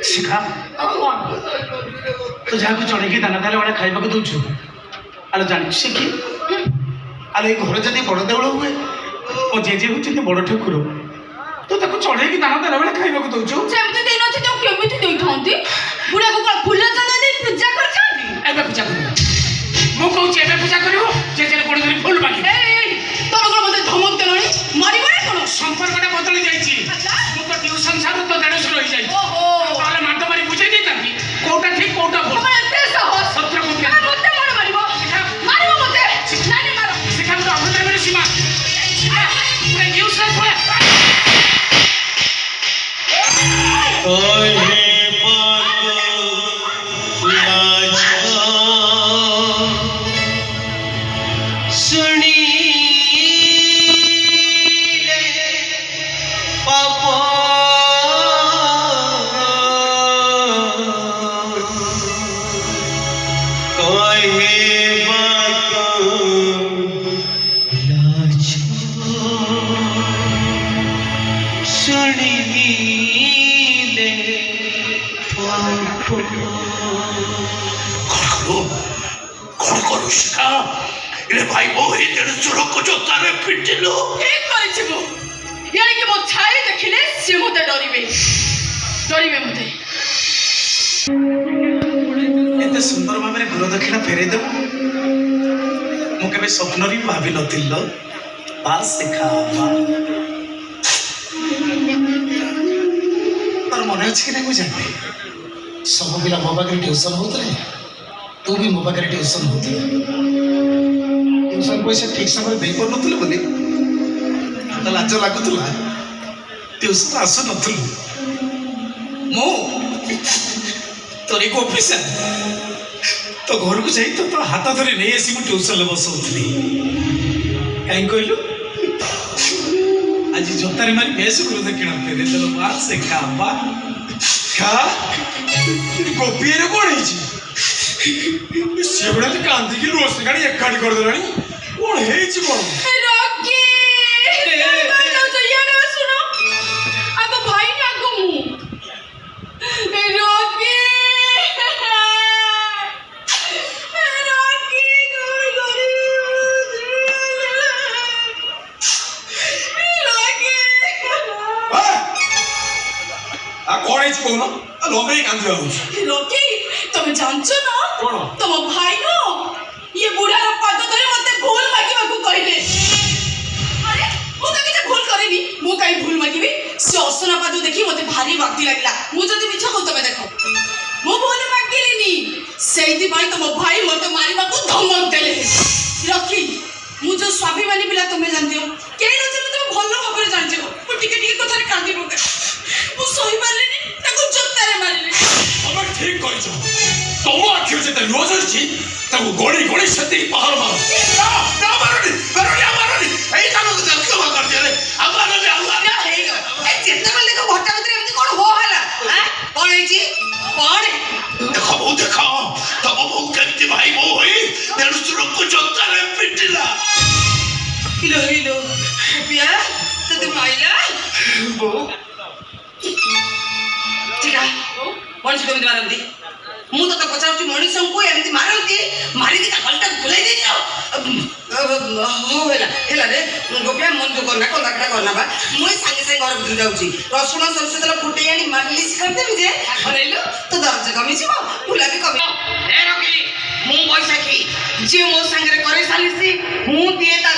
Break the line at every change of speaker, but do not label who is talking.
ଶିଖା ତୁ ଯାହାକୁ ଚଢ଼େଇକି ଦାନା ଦେଲା ବେଳେ ଖାଇବାକୁ ଦଉଛୁ ଆଲୋ ଜାଣିଛୁ ସେ କି ଆଲୋ ଏଇ ଘରେ ଯଦି ବଡ଼ ଦେଉଳ ହୁଏ ମୋ ଜେଜେ ହଉଛନ୍ତି ବଡ଼ ଠାକୁର ତୁ ତାକୁ ଚଢ଼େଇକି ଦାନା ଦେଲା ବେଳେ ଖାଇବାକୁ ଦଉଛୁ
ସେମିତି ଦେଇନଛି ତ କେମିତି ଦେଇଥାନ୍ତି ବୁଢ଼ାକୁ କ'ଣ ଫୁଲ ଚନ୍ଦନ ଦେଇ ପୂଜା କରିଛନ୍ତି
ଏବେ ପୂଜା କରିବ ମୁଁ କହୁଛି ଏବେ ପୂଜା କରିବ ଜେଜେର ଗୋଡ଼ ଧରି ଫୁଲ ମାଗିବ
ତମେ କ'ଣ ମୋତେ ଧମକ ଦେଲଣି ମାରିବ ନା କ'ଣ
ସମ୍ପର୍କଟା ବଦଳି ଯାଇଛି ମୁଁ ତ ଟ୍ୟୁସନ ସାରୁ ତ ଦେଢ଼ଶହ ରହିଯାଇଛି ତାହେଲେ ମାଡ଼ ମାରି ବୁଝେଇ ଦେଇଥାନ୍ତି କୋଉଟା ଠିକ କୋଉଟା ଭୁଲ
ଏତେ ସହଜ
ସତ୍ୟ
ମୋତେ କ'ଣ ମାରିବ ମାରିବ ମୋତେ ନାଇଁ ମାର
ଶିଖା ଗୋଟେ ଅଭଦ୍ର ମିଳେ ସୀମା ପୁରା ଟ୍ୟୁସନ ପଳା भाई वो ही देढ़ को जो तारे पिटिलो
ठीक करिछि मु यानी कि मो छाई देखिले से मते डरिबे मते
एते सुंदर भाबरे गुरु दक्षिणा फेरे दे मु केबे स्वप्न भी भाबी नथिल बास शिखा पर मन अछि कि नै को जाने सब पिला मो पाखे ट्यूशन होतले तू भी मो पाखे ट्यूशन होतले ट्यूशन पैसा ठीक समय दे पर नथिल बोली तो लाज लागुतला ट्यूशन आसु नथिल मो तोरी को ऑफिसर तो घर को जाई तो हाथ धरी नहीं आसी मु ट्यूशन ले बसौथली काई कहलु आज जोतारी मारी बेस गुरु दक्षिणा फेरे देलो बात से खाबा खा गोपी रे कोण हिची सेबडा कांदी की रोस गाड़ी एक गाड़ी कर देलानी कोण हेची कोण
रॉकी ना तो याने सुनो आगो भाई ने आगो मु रॉकी
कौन लोगे कांदी
रॉकी तुम जानছো ना
कौन
तुम भाई नो ये बुढ़ा रो पद धरे मते भूल मागिबा को कहले अरे मु तो किछ भूल करेनी मु काई भूल मागिबी से असना पद देखि मते भारी भक्ति लागला मु जदी मिछ को तबे देखो मु भूल मागिलिनी सेइति भाई तुम भाई मते मारिबा को धमक देले रॉकी मु जो स्वाभिमानी पिला तुमे जानते हो के न जे तुम भलो भाबरे जानते हो मु टिके टिके कथारे कांदी पके मु सही मारलेनी ताको जत्तारे मारले
अब ठीक करिछ तो आखिर से रोज छी ताको गोड़ी गोड़ी सती पहाड़ मारो ना मारनी एई काम को जल्दी कर दे रे अमारनी
ना हेगा ए जेते बले को घटा भीतर एमती कोन हो हला हैं कोन हेची कोन
देखो तब वो कहती भाई वो होई देर सुरो को जत्तारे पिटिला
हिलो पिया तते माइला
बो
ठीका मनुष्य को मारती मु तो पचारुची मनुष्य को एमती मारती मारी की गलटा भुलाई दे जाओ हो हेला रे गोपिया मन जो करना बा मुई संगे संगे घर भीतर जाउची रसुण सरसो तेल फुटे आनी मालिश कर देबी जे खरेलु तो दर्द कमी छिबो फुला भी कमी ए रकी मु बैसाखी जे मो संगे करे सालिसी मु दिए ता